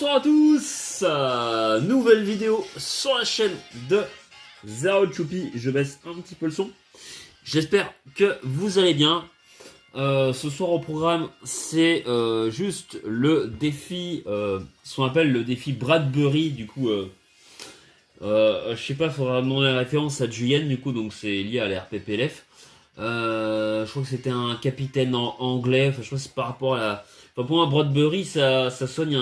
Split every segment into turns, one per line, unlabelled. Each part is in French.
Bonsoir à tous, nouvelle vidéo sur la chaîne de Zero Choupi. Je baisse un petit peu le son. J'espère que vous allez bien. Ce soir au programme, c'est juste le défi, ce qu'on appelle le défi Bradbury. Du coup, je sais pas, il faudra demander la référence à Juyen, du coup, donc c'est lié à l'RPPLF. Je crois que c'était un capitaine en anglais. Enfin, je crois que c'est par rapport à la. Enfin, pour moi, Bradbury, ça sonne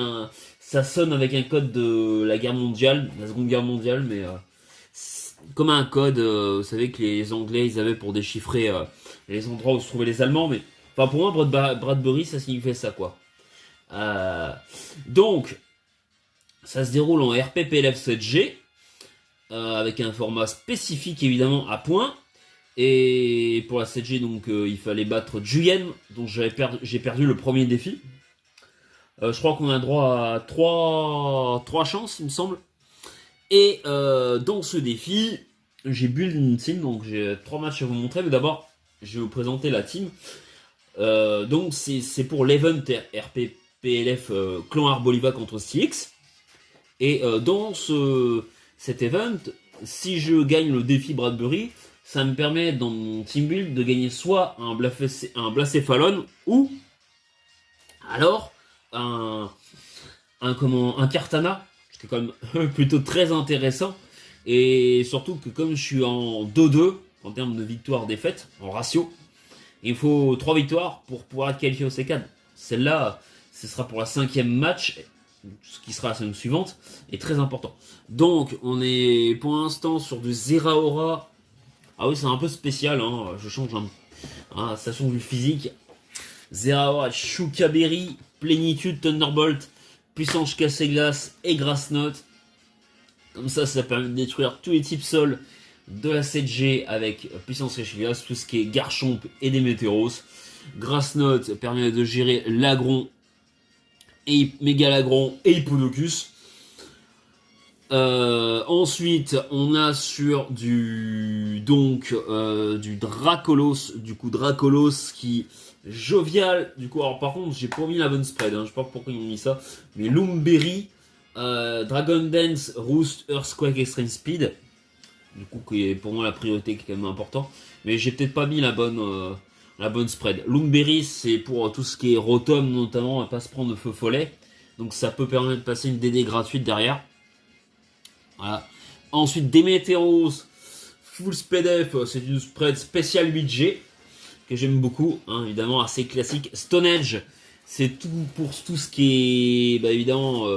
avec un code de la guerre mondiale, la Seconde Guerre mondiale, mais comme un code, vous savez que les Anglais ils avaient pour déchiffrer les endroits où se trouvaient les Allemands. Mais enfin, pour moi, Bradbury, ça signifiait ça, quoi. Donc, ça se déroule en RPPLF 7G avec un format spécifique évidemment à points. Et pour la 7G, donc il fallait battre Juyen, dont j'ai perdu le premier défi. Je crois qu'on a droit à 3 chances, il me semble. Et dans ce défi, j'ai build une team, donc j'ai 3 matchs à vous montrer. Mais d'abord, je vais vous présenter la team. Donc c'est pour l'event RPPLF Clan Arboliva contre Stix. Et dans cet event, si je gagne le défi Bradbury, ça me permet dans mon team build de gagner soit un Blacéphalon ou alors un Kartana, ce qui est quand même plutôt très intéressant. Et surtout que comme je suis en 2-2 en termes de victoire-défaite, en ratio, il faut 3 victoires pour pouvoir être qualifié au C4. Celle-là, ce sera pour la 5e match, ce qui sera la semaine suivante, est très important. Donc, on est pour l'instant sur du Zeraora. Ah oui, c'est un peu spécial, hein. Je change ça change du physique. Zeraora, Shukaberry, Plénitude, Thunderbolt, Puissance Cassé-Glace et Grass Note. Comme ça permet de détruire tous les types sol de la 7G avec Puissance Cassé-Glace, tout ce qui est Garchomp et des Météros. Grass Note permet de gérer Lagron, et Mégalagron et Hippodocus. Ensuite, on a sur du Dracolos, du coup Dracolos qui jovial. Du coup, alors par contre, j'ai pas mis la bonne spread. Je sais pas pourquoi ils ont mis ça, mais Lumberry, Dragon Dance, Roost, Earthquake, Extreme Speed. Du coup, qui est pour moi la priorité, qui est quand même important. Mais j'ai peut-être pas mis la bonne spread. Lumberry, c'est pour tout ce qui est Rotom notamment, et pas se prendre de feu follet. Donc ça peut permettre de passer une DD gratuite derrière. Voilà. Ensuite, Demeteros, Full Speed F, c'est une spread spéciale 8G que j'aime beaucoup, hein, évidemment assez classique. Stone Edge, c'est tout pour tout ce qui est, évidemment,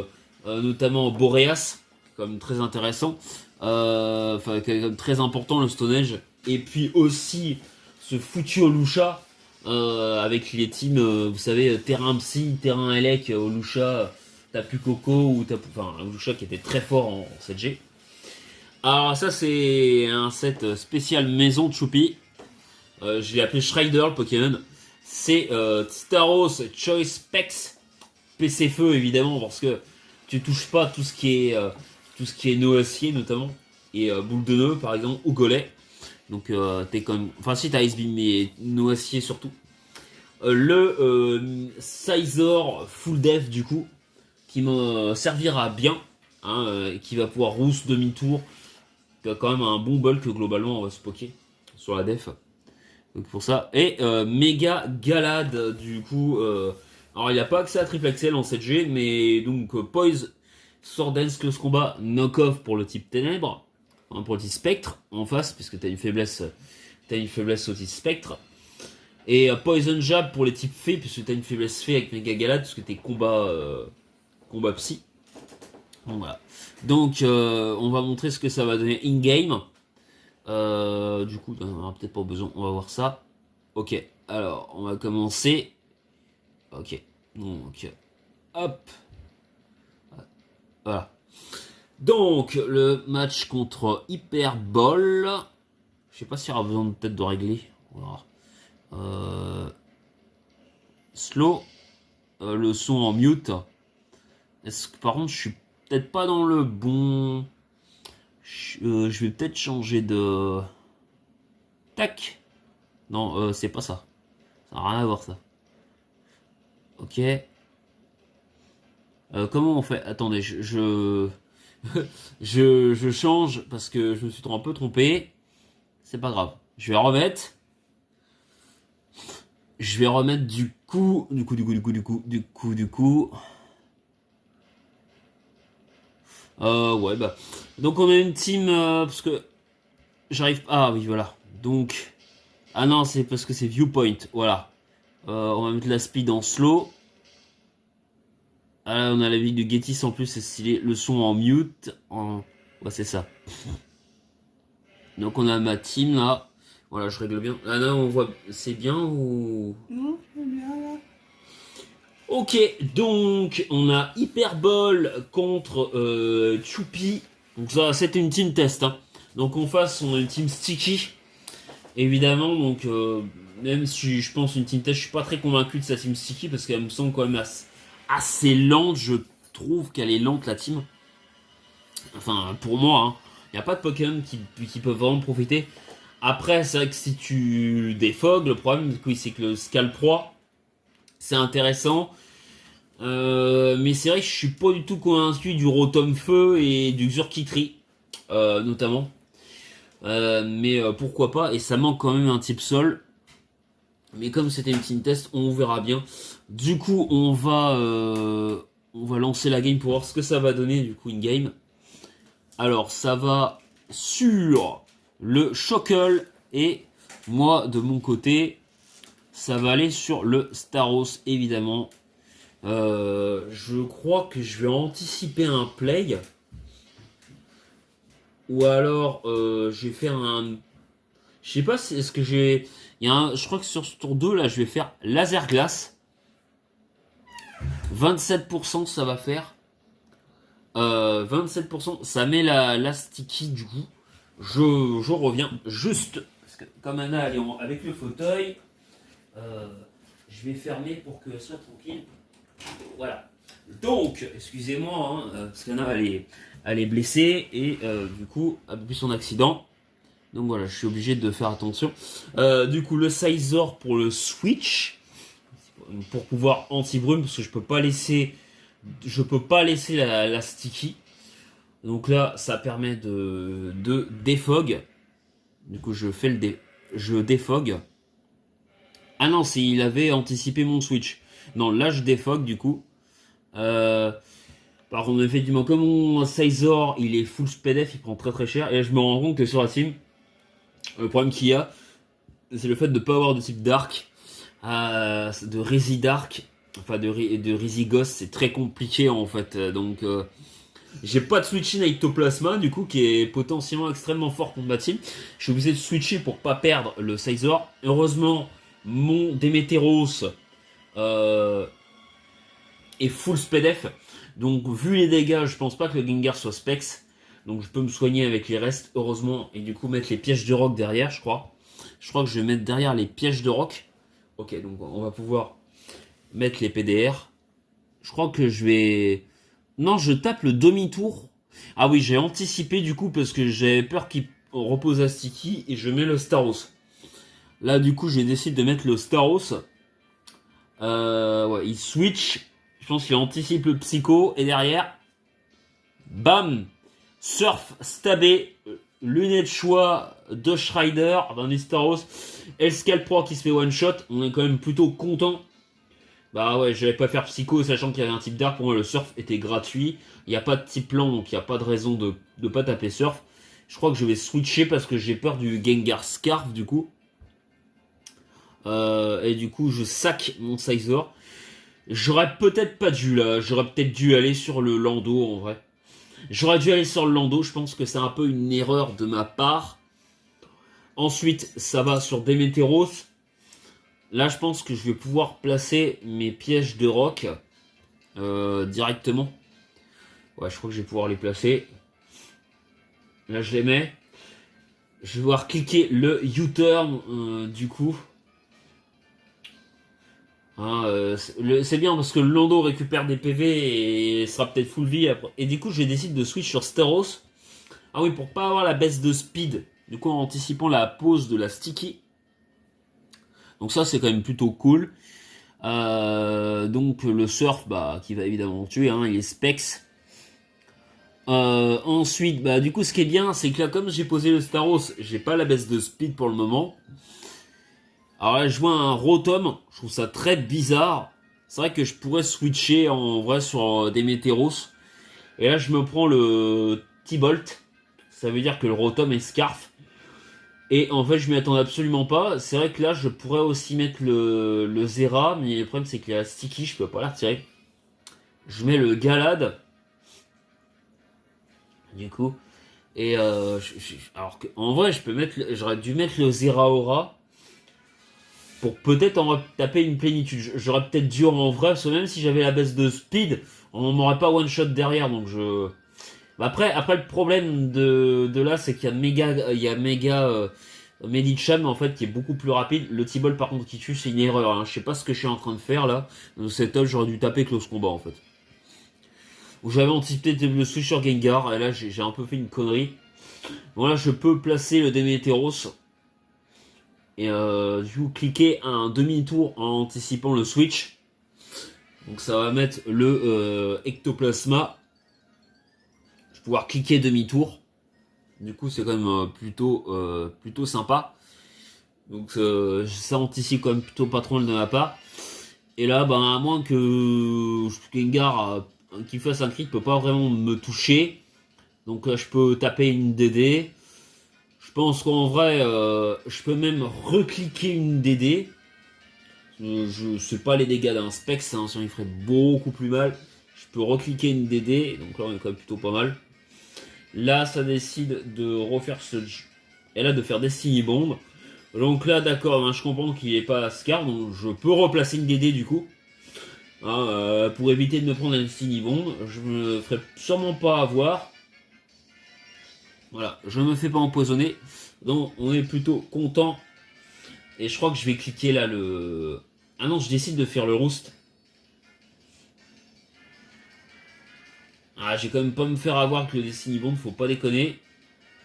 notamment Boreas, comme très intéressant, enfin comme très important le Stone Edge. Et puis aussi ce foutu Olusha avec les teams, vous savez, terrain Psy, terrain Elec, Olusha. Tapu Coco ou enfin Olusha qui était très fort en 7G. Alors ça c'est un set spécial maison de Choupi. Je l'ai appelé Shrider le Pokémon. C'est Staros Choice Specs PC Feu évidemment parce que tu touches pas tout ce qui est Noacier notamment et boule de nœud par exemple ou Golet. Donc t'es comme enfin si t'as Ice Beam mais Noacier surtout. Le Sizor Full Def du coup qui me servira bien, hein, qui va pouvoir rousse demi-tour, qui a quand même un bon bulk globalement, on va se poker sur la def. Donc pour ça. Et méga Galade, du coup. Alors il n'y a pas accès à Triple Axel en 7G, mais donc Poise, Sword Dance, Close Combat, Knock-Off pour le type Ténèbres, hein, pour le type Spectre en face, puisque tu as une faiblesse au type Spectre. Et Poison Jab pour les types Fée, puisque tu as une faiblesse Fée avec méga Galade, puisque t'es combat psy. Bon, voilà. Donc on va montrer ce que ça va donner in-game. Du coup, on n'aura peut-être pas besoin, on va voir ça. Ok, alors on va commencer. Ok, donc hop. Voilà. Donc le match contre Hyperball. Je sais pas s'il y aura besoin peut-être de régler. On va voir. Slow. Le son en mute. Est-ce que par contre je suis peut-être pas dans le bon. Je vais peut-être changer de. Tac. Non, c'est pas ça. Ça n'a rien à voir ça. Ok. Comment on fait? Attendez, je change parce que je me suis un peu trompé. C'est pas grave. Je vais remettre du coup. Ouais, bah. Donc on a une team, parce que j'arrive. Ah oui, voilà. Donc. Ah non, c'est parce que c'est viewpoint. Voilà. On va mettre la speed en slow. Ah, on a la vie de Getis en plus, c'est stylé. Le son en mute. Ouais, c'est ça. Donc on a ma team là. Voilà, je règle bien. Ah là, on voit. C'est bien ou.
Non, c'est bien là.
Ok, donc on a Hyperball contre Choupi. Donc ça, c'était une team test. Hein. Donc en face, on a une team Sticky. Évidemment, donc même si je pense une team test, je suis pas très convaincu de sa team Sticky parce qu'elle me semble quand même assez lente. Je trouve qu'elle est lente la team. Enfin, pour moi, hein. Il n'y a pas de Pokémon qui peuvent vraiment profiter. Après, c'est vrai que si tu défogues, le problème, oui, c'est que le Scalproie, c'est intéressant. Mais c'est vrai que je suis pas du tout convaincu du Rotom Feu et du Xurkitree, notamment. Mais pourquoi pas, et ça manque quand même un type sol. Mais comme c'était une team test, on verra bien. Du coup, on va lancer la game pour voir ce que ça va donner, du coup, in-game. Alors, ça va sur le Shockle, et moi, de mon côté, ça va aller sur le Staros, évidemment. Je crois que je vais anticiper un play. Ou alors, je vais faire un... Je sais pas, est-ce que j'ai... Je crois que sur ce tour 2, là, je vais faire laser glace. 27% ça va faire. 27%, ça met la sticky du coup. Je reviens juste. Parce que comme Anna elle est avec le fauteuil, je vais fermer pour qu'elle soit tranquille. Voilà. Donc, excusez-moi, hein, parce qu'Anna elle est blessée et du coup, depuis son accident. Donc voilà, je suis obligé de faire attention. Du coup, le Sizor pour le Switch. Pour pouvoir anti-brume, parce que je peux pas laisser la sticky. Donc là, ça permet de défog. Du coup, je défog. Ah non, il avait anticipé mon switch. Non, là, je défog, du coup. Par contre, effectivement, comme mon Sizor, il est full SPDF, il prend très très cher. Et là, je me rends compte que sur la team, le problème qu'il y a, c'est le fait de ne pas avoir de type Dark. De Resi Dark, enfin de Resi Ghost, c'est très compliqué en fait. Donc, j'ai pas de switching avec Ectoplasma, du coup, qui est potentiellement extrêmement fort contre ma team. Je suis obligé de switcher pour pas perdre le Sizor. Heureusement, mon Demeteros est full SPDF. Donc, vu les dégâts, je pense pas que le Gengar soit Specs. Donc, je peux me soigner avec les restes, heureusement. Et du coup, mettre les pièges de roc derrière, je crois. Je crois que je vais mettre derrière les pièges de roc. Ok, donc on va pouvoir mettre les PDR. Je crois que je vais... Non, je tape le demi-tour. Ah oui, j'ai anticipé du coup parce que j'avais peur qu'il repose à Sticky et je mets le Staros. Là, du coup, j'ai décidé de mettre le Staros. Ouais, il switch. Je pense qu'il anticipe le Psycho et derrière... Bam! Surf, stabé, lunettes choix de Schrider, d'un du Staros, et le Scalproie qui se fait one shot. On est quand même plutôt content. Bah ouais, je vais pas faire Psycho, sachant qu'il y avait un type d'art. Pour moi, le surf était gratuit. Il n'y a pas de type lent, donc il n'y a pas de raison de pas taper surf. Je crois que je vais switcher parce que j'ai peur du Gengar Scarf du coup. Et du coup, je sac mon Sizor. J'aurais peut-être pas dû là. J'aurais peut-être dû aller sur le Lando en vrai. J'aurais dû aller sur le Lando, je pense que c'est un peu une erreur de ma part. Ensuite, ça va sur Demeteros. Là, je pense que je vais pouvoir placer mes pièges de roc directement. Ouais, je crois que je vais pouvoir les placer. Là, je les mets. Je vais pouvoir cliquer le U-turn du coup. Hein, c'est bien parce que le Lando récupère des PV et sera peut-être full vie après. Et du coup, je décide de switch sur Staros. Ah oui, pour pas avoir la baisse de speed. Du coup, en anticipant la pause de la Sticky. Donc ça, c'est quand même plutôt cool. Donc le surf, bah, qui va évidemment tuer, hein, les specs. Ensuite, bah, du coup, ce qui est bien, c'est que là, comme j'ai posé le Staros, j'ai pas la baisse de speed pour le moment. Alors là, je vois un Rotom, je trouve ça très bizarre. C'est vrai que je pourrais switcher en vrai sur des Météros. Et là, je me prends le T-Bolt. Ça veut dire que le Rotom est Scarf. Et en fait, je m'y attendais absolument pas. C'est vrai que là, je pourrais aussi mettre le Zera, mais le problème, c'est qu'il y a Sticky, je peux pas la retirer. Je mets le Galad, du coup. Et alors que, en vrai, j'aurais dû mettre le Zeraora pour peut-être en taper une plénitude. J'aurais peut-être dû en vrai, parce que même si j'avais la baisse de speed, on m'aurait pas one shot derrière, donc je. Bah, après le problème de là, c'est qu'il y a méga Medicham en fait qui est beaucoup plus rapide. Le T-Ball par contre qui tue, c'est une erreur. Hein. Je sais pas ce que je suis en train de faire là. Donc cette œuvre, j'aurais dû taper close combat en fait. Où j'avais anticipé le switch sur Gengar, et là j'ai un peu fait une connerie. Bon là je peux placer le Demeteros et du coup cliquer un demi-tour en anticipant le switch. Donc ça va mettre le Ectoplasma. Je vais pouvoir cliquer demi-tour. Du coup c'est quand même plutôt sympa. Donc ça anticipe quand même plutôt pas trop de ma part. Et là, ben, à moins que Gengar qui fasse un crit peut pas vraiment me toucher. Donc là je peux taper une DD. Je pense qu'en vrai, je peux même recliquer une DD. Je sais pas les dégâts d'un Specs, hein, sinon il ferait beaucoup plus mal. Je peux recliquer une DD, donc là on est quand même plutôt pas mal. Là ça décide de refaire ce... Et là de faire Destiny Bomb. Donc là d'accord, hein, je comprends qu'il n'est pas Scar, donc je peux replacer une DD du coup. Hein, pour éviter de me prendre un Destiny Bomb. Je me ferai sûrement pas avoir. Voilà, je me fais pas empoisonner. Donc on est plutôt content. Et je crois que je vais cliquer là le... Ah non, je décide de faire le roost. Ah, j'ai quand même pas me faire avoir avec le Destiny Bond, faut pas déconner.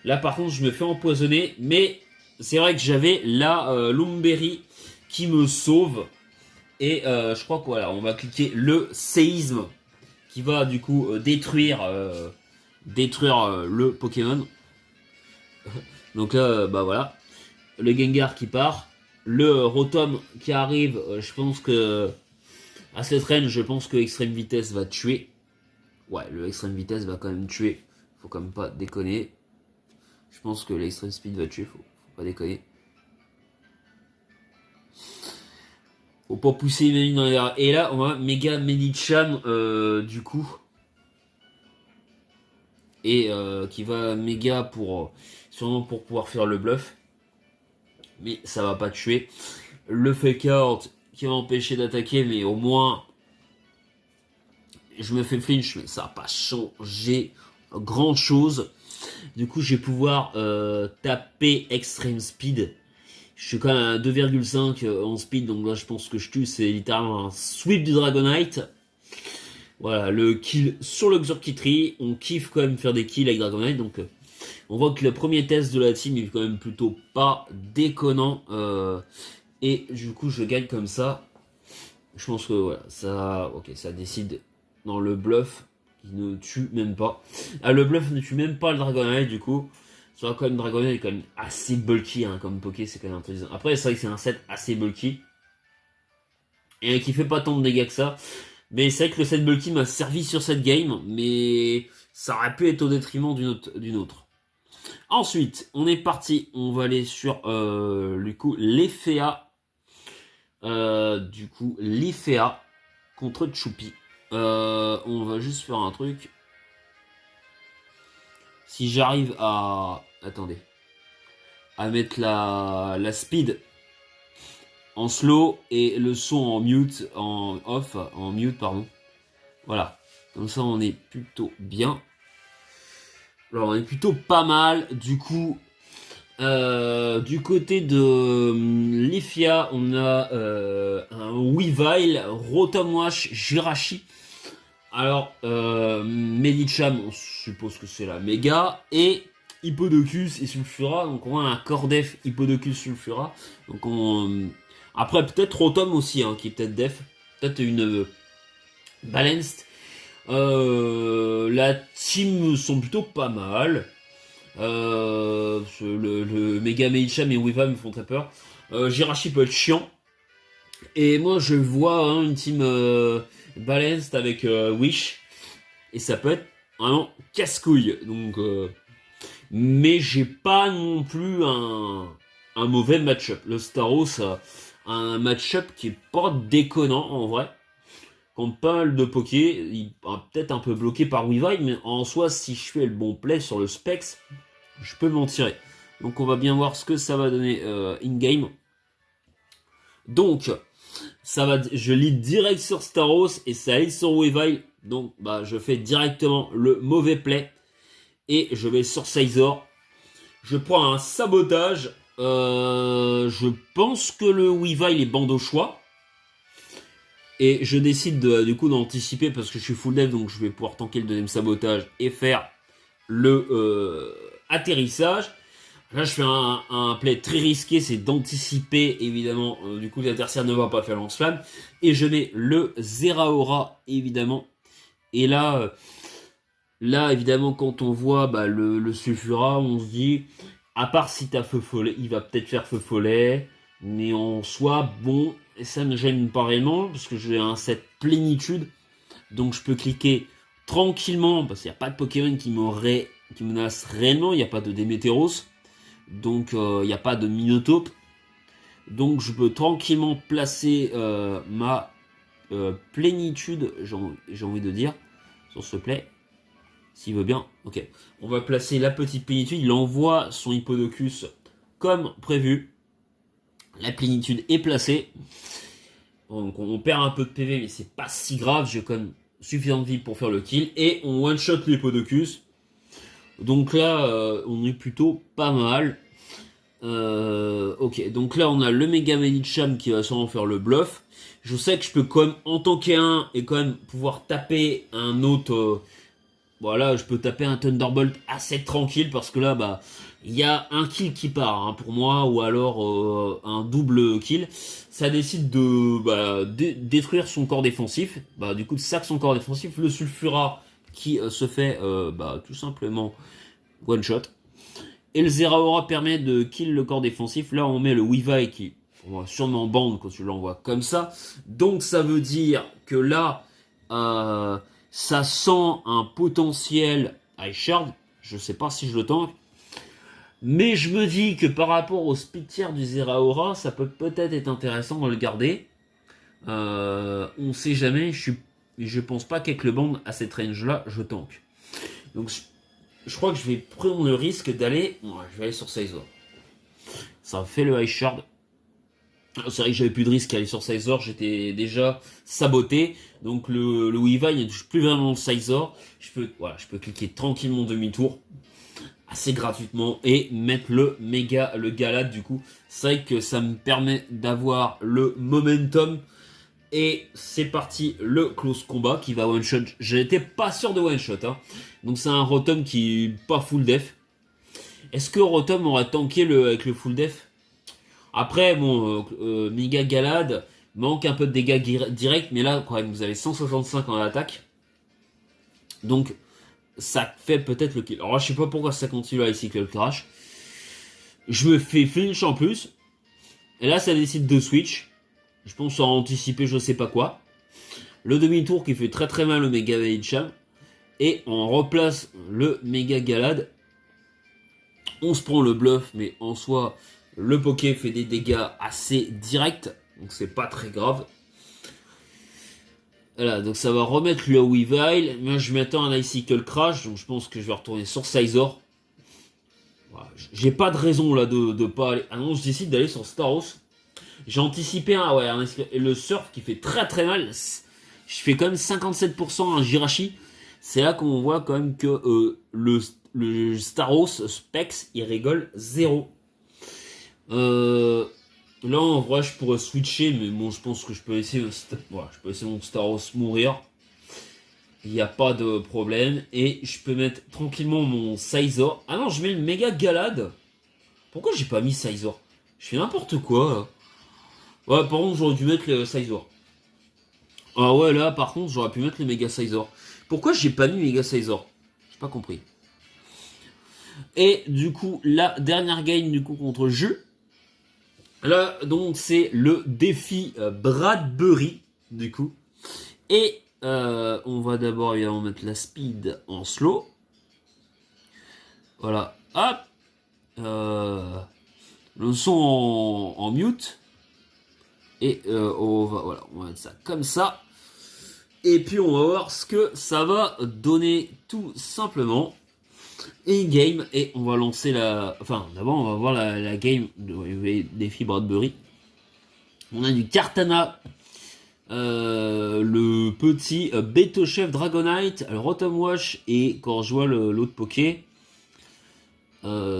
Là par contre, je me fais empoisonner. Mais c'est vrai que j'avais la Lumberry qui me sauve. Et je crois que voilà, on va cliquer le séisme qui va du coup détruire le Pokémon. Donc là, bah voilà. Le Gengar qui part. Le Rotom qui arrive, je pense que à cette range, je pense que Extreme Vitesse va tuer. Ouais, le Extreme Vitesse va quand même tuer. Faut quand même pas déconner. Je pense que l'Extreme Speed va tuer, faut pas déconner. Faut pas pousser une dans l'air. Et là, on va méga Medicham du coup. Et qui va méga pour sûrement pour pouvoir faire le bluff. Mais ça va pas tuer. Le fake out qui va m'empêcher d'attaquer, mais au moins je me fais flinch, mais ça n'a pas changé grand chose. Du coup, je vais pouvoir taper Extreme Speed. Je suis quand même à 2,5 en speed, donc là je pense que je tue. C'est littéralement un sweep du Dragonite. Voilà, le kill sur le Xurkitree. On kiffe quand même faire des kills avec Dragonite, donc on voit que le premier test de la team est quand même plutôt pas déconnant. Et du coup, je gagne comme ça. Je pense que voilà, ça, ok, ça décide dans le bluff qui ne tue même pas. Ah, le bluff ne tue même pas le Dragonite du coup. Sur quand même Dragonite est quand même assez bulky hein, comme Poké, c'est quand même intelligent. Après, c'est vrai que c'est un set assez bulky et qui fait pas tant de dégâts que ça. Mais c'est vrai que le set bulky m'a servi sur cette game, mais ça aurait pu être au détriment d'une autre. Ensuite, on est parti. On va aller sur du coup l'Efea. Du coup, l'Ifea contre Choupi. On va juste faire un truc. Si j'arrive à... Attendez. À mettre la speed en slow et le son en mute, en mute, pardon. Voilà. Comme ça, on est plutôt bien. Alors, on est plutôt pas mal. Du coup, du côté de Lifia, on a un Weavile, Rotomwash, Jirachi. Alors, Medicham, on suppose que c'est la méga. Et Hippodocus et Sulfura. Donc, on a un Cordef, Hippodocus, Sulfura. Donc, Après, peut-être Rotom aussi, hein, qui est peut-être def. Peut-être une balanced. La team sont plutôt pas mal. Le Mega Medicham et Weavile me font très peur. Jirachi peut être chiant. Et moi, je vois hein, une team balanced avec Wish. Et ça peut être vraiment casse-couille. Donc, mais j'ai pas non plus un mauvais match-up. Le Staros a un match-up qui est pas déconnant en vrai. Contre pas mal de Poké, il est peut-être un peu bloqué par Weavile, mais en soi, si je fais le bon play sur le Specs, je peux m'en tirer. Donc on va bien voir ce que ça va donner in-game. Donc, je lead direct sur Staros et ça lead sur Weavile. Donc bah, je fais directement le mauvais play. Et je vais sur Scizor. Je prends un sabotage. Je pense que le Weavile est bande au choix. Et je décide du coup d'anticiper parce que je suis full dev, donc je vais pouvoir tanker le deuxième sabotage et faire le atterrissage. Là, je fais un play très risqué, c'est d'anticiper, évidemment. Du coup, l'adversaire ne va pas faire lance-flamme. Et je mets le Zeraora, évidemment. Et là, évidemment, quand on voit bah, le Sulfura, on se dit, à part si t'as feu follet, il va peut-être faire feu follet. Mais en soi, bon, ça ne gêne pas réellement, parce que j'ai un set plénitude. Donc je peux cliquer tranquillement, parce qu'il n'y a pas de Pokémon qui menace réellement, il n'y a pas de Démétéros. Donc il n'y a pas de Minotaur. Donc je peux tranquillement placer ma plénitude, j'ai envie de dire, sur ce play. S'il veut bien. Ok. On va placer la petite plénitude. Il envoie son Hippodocus comme prévu. La plénitude est placée. Donc on perd un peu de PV, mais c'est pas si grave. J'ai quand même suffisamment de vie pour faire le kill. Et on one-shot l'Hippodocus. Donc là, on est plutôt pas mal. Ok, donc là on a le Mega Medicham qui va sûrement faire le bluff. Je sais que je peux quand même en tanker un et quand même pouvoir taper un autre. Voilà, je peux taper un Thunderbolt assez tranquille parce que là, bah, il y a un kill qui part hein, pour moi ou alors un double kill. Ça décide de détruire son corps défensif. Bah, du coup, ça sac son corps défensif. Le Sulfura qui se fait tout simplement one shot. Et le Zeraora permet de kill le corps défensif. Là, on met le Weavile qui on va sûrement bande quand tu l'envoies comme ça. Donc, ça veut dire que là, ça sent un potentiel Ice Shard. Je sais pas si je le tank. Mais je me dis que par rapport au speed tier du Zeraora, ça peut peut-être être intéressant de le garder. On sait jamais. Je pense pas qu'avec le band à cette range là, je tank. Donc je crois que je vais prendre le risque d'aller. Ouais, je vais aller sur Scizor. Ça fait le Ice Shard. C'est vrai que j'avais plus de risque à aller sur Scizor, j'étais déjà saboté. Donc le Weavile ne touche plus vraiment le Scizor. Je peux cliquer tranquillement demi-tour, assez gratuitement, et mettre le Galad du coup. C'est vrai que ça me permet d'avoir le momentum. Et c'est parti, le close combat qui va one shot. J'étais pas sûr de one shot. Hein. Donc c'est un Rotom qui est pas full def. Est-ce que Rotom aura tanké avec le full def? Après, bon, Mega Galad manque un peu de dégâts directs, mais là, quand même, vous avez 165 en attaque. Donc, ça fait peut-être le kill. Alors, je sais pas pourquoi ça continue à ici que le crash. Je me fais flinch en plus. Et là, ça décide de switch. Je pense en anticiper je sais pas quoi. Le demi-tour qui fait très très mal au Mega Medicham. Et on replace le Mega Galad. On se prend le bluff, mais en soi... Le Poké fait des dégâts assez directs, donc c'est pas très grave. Voilà, donc ça va remettre le Weavile. Moi je m'attends à un Icicle Crash, donc je pense que je vais retourner sur Scizor. Voilà, j'ai pas de raison là de pas aller. Ah non, je décide d'aller sur Staros. J'ai anticipé le Surf qui fait très très mal. Je fais quand même 57% un Jirachi. C'est là qu'on voit quand même que le Staros Specs il rigole 0. Là en vrai je pourrais switcher, mais bon je pense que je peux essayer mon Staros mourir. Il n'y a pas de problème. Et je peux mettre tranquillement mon Scizor. Ah non, je mets le Mega Galad. Pourquoi j'ai pas mis Scizor? Je fais n'importe quoi là. Ouais, par contre, j'aurais dû mettre le Sizor. Ah ouais, là, par contre, j'aurais pu mettre le Mega Sizor. Pourquoi j'ai pas mis Mega Sizor? J'ai pas compris. Et du coup, la dernière game du coup contre Jeu. Là, donc, c'est le défi Bradbury, du coup. Et on va d'abord évidemment mettre la speed en slow. Voilà, hop. Le son en mute. Et voilà, on va mettre ça comme ça. Et puis on va voir ce que ça va donner tout simplement. In-game, et on va lancer la... Enfin, d'abord on va voir la game de défi Bradbury. On a du Kartana, le petit Beto Chef Dragonite, le Rotom Wash, et quand je vois l'autre Poké,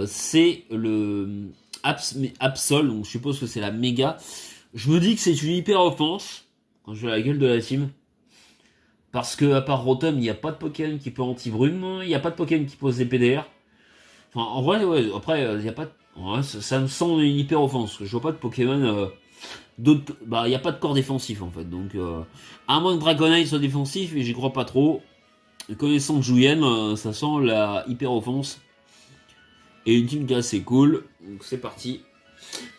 c'est le Absol, donc je suppose que c'est la méga. Je me dis que c'est une hyper offense quand je vois la gueule de la team. Parce que à part Rotom, il n'y a pas de Pokémon qui peut anti-brume, il n'y a pas de Pokémon qui pose des PDR. Enfin, en vrai, ouais, après, il n'y a pas de... Ouais, ça me semble une hyper offense. Je vois pas de Pokémon d'autres... Bah, il n'y a pas de corps défensif en fait. Donc, à moins que Dragonite soit défensif, mais j'y crois pas trop. Connaissant Juyen, ça sent la hyper offense. Et une team qui est assez cool. Donc, c'est parti.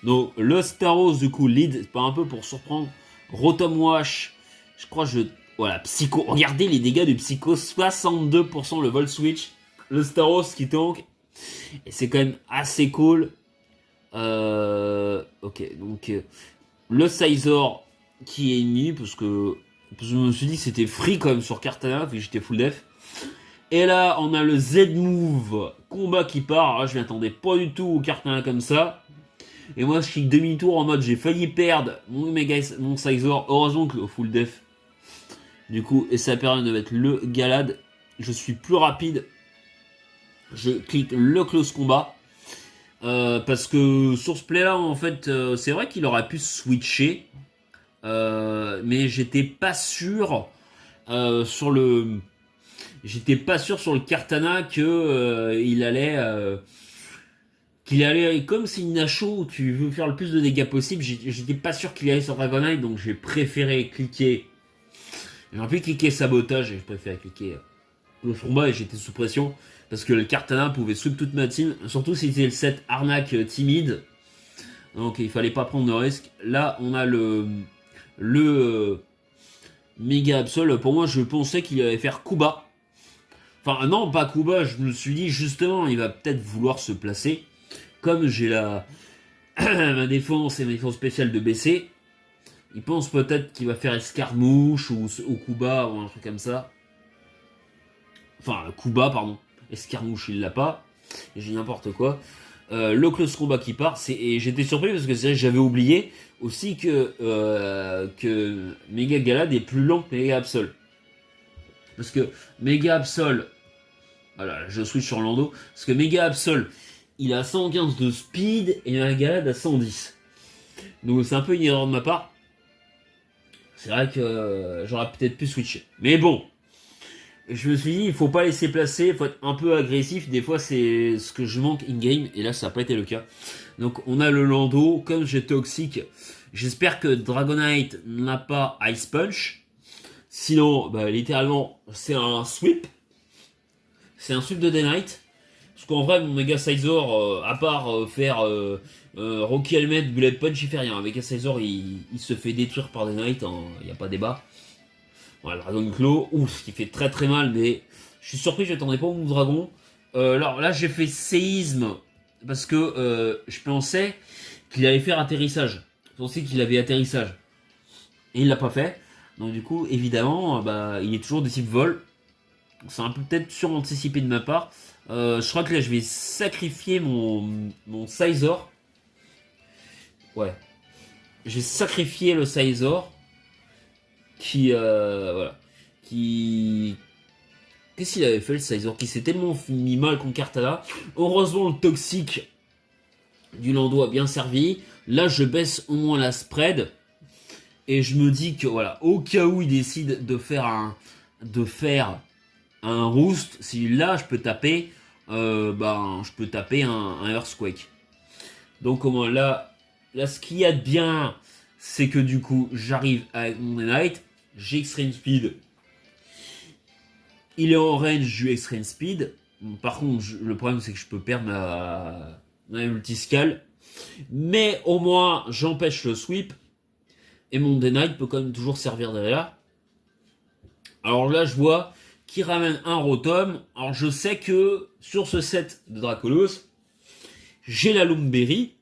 Donc, le Staros, du coup, lead, c'est pas un peu pour surprendre. Rotom Wash, je crois que je... Voilà, Psycho. Regardez les dégâts du Psycho, 62% le Volt Switch. Le Staros qui tank. Et c'est quand même assez cool. Ok, donc le Sizor qui est ennemi, parce que je me suis dit que c'était free quand même sur Kartana, vu que j'étais full def. Et là, on a le Z-Move combat qui part. Alors là, je m'attendais pas du tout au Kartana comme ça. Et moi, je clique demi-tour en mode j'ai failli perdre mon Sizor. Heureusement que au full def. Du coup, et ça permet de mettre le Galad. Je suis plus rapide. Je clique le close combat. Parce que sur ce play là, en fait, c'est vrai qu'il aurait pu switcher. Mais j'étais pas sûr sur le. J'étais pas sûr sur le Kartana que il allait. Qu'il allait. Comme c'est une Nacho où tu veux faire le plus de dégâts possible, j'étais pas sûr qu'il allait sur Dragonite, donc j'ai préféré cliquer. J'aurais pu cliquer sabotage et je préférais cliquer le combat et j'étais sous pression. Parce que le Kartana pouvait sweep toute ma team. Surtout si c'était le set arnaque timide. Donc il fallait pas prendre de risque. Là on a le Méga Absol. Pour moi je pensais qu'il allait faire Kuba. Enfin non pas Kuba. Je me suis dit justement il va peut-être vouloir se placer. Comme j'ai la ma défense et ma défense spéciale de BC. Il pense peut-être qu'il va faire Escarmouche ou Kuba ou un truc comme ça. Enfin Kuba pardon. Escarmouche il l'a pas. Et j'ai n'importe quoi. Le close combat qui part, et j'étais surpris parce que c'est vrai que j'avais oublié aussi que Mega Galad est plus lent que Mega Absol. Parce que Mega Absol, voilà, je switch sur Lando, parce que Mega Absol, il a 115 de speed et Mega Galad a 110. Donc c'est un peu une erreur de ma part. C'est vrai que j'aurais peut-être pu switcher. Mais bon, je me suis dit, il faut pas laisser placer, il faut être un peu agressif. Des fois, c'est ce que je manque in-game, et là, ça n'a pas été le cas. Donc, on a le Lando, comme j'ai toxique. J'espère que Dragonite n'a pas Ice Punch. Sinon, bah, littéralement, c'est un sweep. C'est un sweep de Day Knight. Parce qu'en vrai, mon Mega Sizor, à part faire Rocky Helmet, Bullet Punch, il fait rien. Mega Sizor, il se fait détruire par Day Knight, il n'y a pas débat. Voilà, le Dragon Claw, ouf, qui fait très très mal, mais je suis surpris, je n'attendais pas au dragon. Alors là, j'ai fait séisme, parce que je pensais qu'il allait faire atterrissage. Je pensais qu'il avait atterrissage. Et il l'a pas fait. Donc du coup, évidemment, bah, il est toujours des types vol. C'est un peu peut-être suranticipé de ma part. Je crois que là, je vais sacrifier mon Sizor. Ouais. Je vais sacrifier le Sizor. Qui voilà, qui qu'est-ce qu'il avait fait le Sizor qui s'est tellement mis mal contre Kartana. Heureusement le toxique du Lando a bien servi. Là je baisse au moins la spread et je me dis que voilà, au cas où il décide de faire un roost, si là je peux taper je peux taper un Earthquake. Donc comment là ce qu'il y a de bien, c'est que du coup, j'arrive avec mon Knight, j'ai Extreme Speed. Il est en range du Extreme Speed. Par contre, le problème, c'est que je peux perdre ma multiscale. Mais au moins, j'empêche le sweep. Et mon Knight peut quand même toujours servir derrière. Alors là, je vois qu'il ramène un Rotom. Alors je sais que sur ce set de Dracolos, j'ai la Lumberry.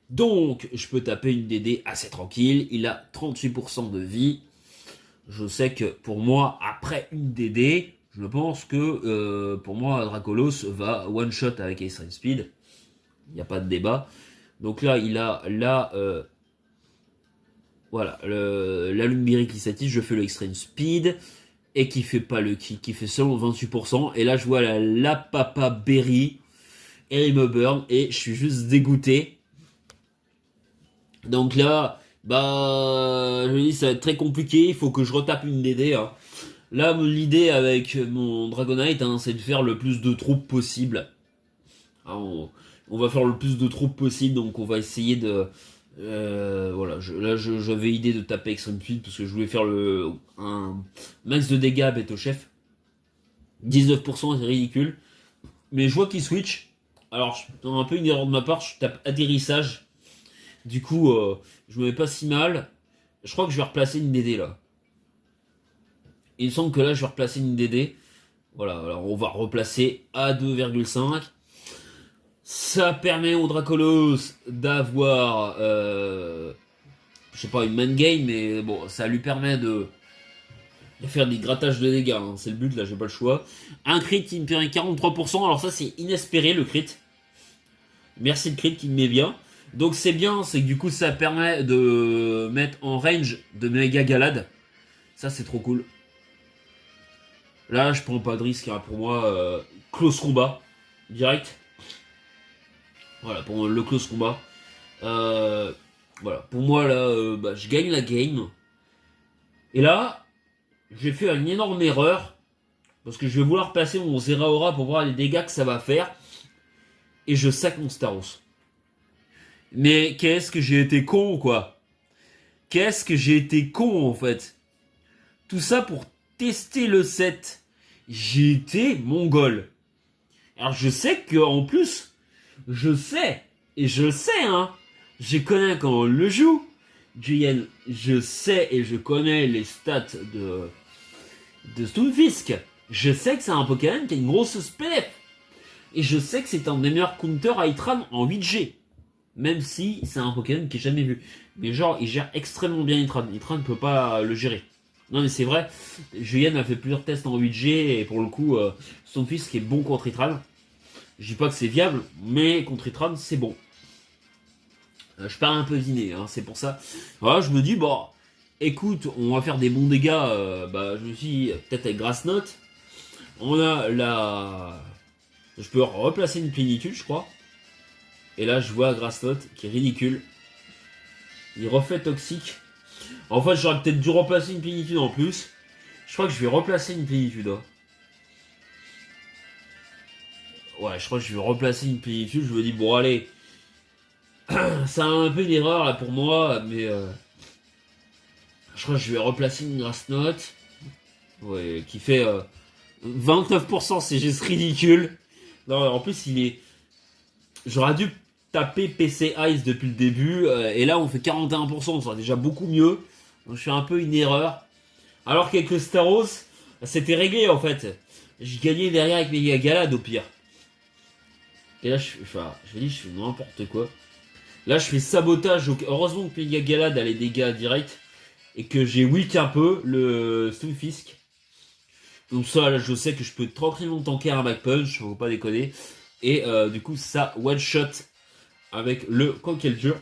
Donc, je peux taper une DD assez tranquille. Il a 38% de vie. Je sais que pour moi, après une DD, je pense que pour moi, Dracolos va one-shot avec Extreme Speed. Il n'y a pas de débat. Donc là, il a voilà, la Lumberry qui s'active. Je fais le Extreme Speed. Et qui fait pas le kick, qui fait seulement 28%. Et là, je vois la Papa Berry. Et il me burn. Et je suis juste dégoûté. Donc là, bah, je me dis, ça va être très compliqué. Il faut que je retape une DD. Hein. Là, l'idée avec mon Dragonite, hein, c'est de faire le plus de troupes possible. Hein, on va faire le plus de troupes possible. Donc, on va essayer de... voilà, j'avais idée de taper Extreme Speed parce que je voulais faire un max de dégâts à Bête au chef. 19%, c'est ridicule. Mais je vois qu'il switch. Alors, un peu une erreur de ma part, je tape atterrissage. Du coup, je me mets pas si mal. Je crois que je vais replacer une DD là. Il me semble que là, je vais replacer une DD. Voilà, alors on va replacer à 2,5. Ça permet au Dracolos d'avoir, je sais pas, une main game, mais bon, ça lui permet de faire des grattages de dégâts. Hein. C'est le but, là, j'ai pas le choix. Un crit qui me permet 43%, alors ça, c'est inespéré, le crit. Merci le crit qui me met bien. Donc c'est bien, c'est que du coup, ça permet de mettre en range de méga galade. Ça, c'est trop cool. Là, je prends pas de risque, hein. Pour moi, close combat, direct. Voilà, pour le close combat. Voilà, pour moi, là, bah, je gagne la game. Et là, j'ai fait une énorme erreur. Parce que je vais vouloir passer mon Zeraora pour voir les dégâts que ça va faire. Et je sac mon Staros. Mais qu'est-ce que j'ai été con, quoi. Qu'est-ce que j'ai été con, en fait. Tout ça pour tester le set. J'ai été mongol. Alors je sais que en plus... Je sais, et je sais, hein, je connais quand on le joue. Julian, je sais et je connais les stats de Stunfisk. Je sais que c'est un Pokémon qui a une grosse SPF. Et je sais que c'est un des meilleurs counters à Itran en 8G. Même si c'est un Pokémon qui est jamais vu. Mais genre, il gère extrêmement bien Itran. Itran ne peut pas le gérer. Non mais c'est vrai, Julian a fait plusieurs tests en 8G et pour le coup, Stunfisk est bon contre Itran. Je dis pas que c'est viable, mais contre Itran, c'est bon. Je perds un peu dîner, hein, c'est pour ça. Voilà, je me dis, bon, écoute, on va faire des bons dégâts. Bah, je me suis dit, peut-être avec Grass Note. On a la... Je peux replacer une plénitude, je crois. Et là, je vois Grass Note qui est ridicule. Il refait toxique. En fait, j'aurais peut-être dû replacer une plénitude en plus. Je crois que je vais replacer une plénitude. Hein. Ouais, je crois que je vais replacer une plénitude. Je me dis, bon, allez. C'est un peu une erreur là pour moi, mais je crois que je vais replacer une Grass Note. Ouais, qui fait 29%, c'est juste ridicule. Non, en plus, il est. J'aurais dû taper PC Ice depuis le début, et là, on fait 41%, ça déjà beaucoup mieux. Donc, je fais un peu une erreur. Alors qu'avec le Staros, c'était réglé en fait. Je gagnais derrière avec mes Galades au pire. Et là, je fais n'importe quoi. Là, je fais sabotage. Heureusement que Mega Galad a les dégâts directs. Et que j'ai weak un peu le Stunfisk. Donc ça, là, je sais que je peux tranquillement tanker un back punch. Faut pas déconner. Et du coup, ça one shot avec le Conkeldure.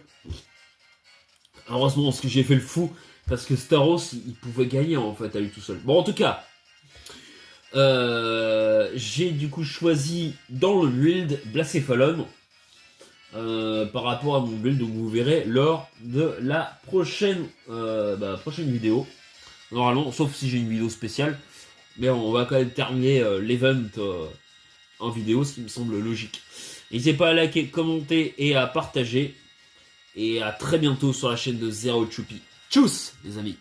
Heureusement, parce que j'ai fait le fou. Parce que Staros, il pouvait gagner en fait à lui tout seul. Bon, en tout cas. J'ai du coup choisi dans le build Blacéphalon. Par rapport à mon build, donc vous verrez lors de la prochaine vidéo. Normalement, sauf si j'ai une vidéo spéciale. Mais on va quand même terminer l'event en vidéo, ce qui me semble logique. N'hésitez pas à liker, commenter et à partager. Et à très bientôt sur la chaîne de Zero Choupi. Tchuss les amis.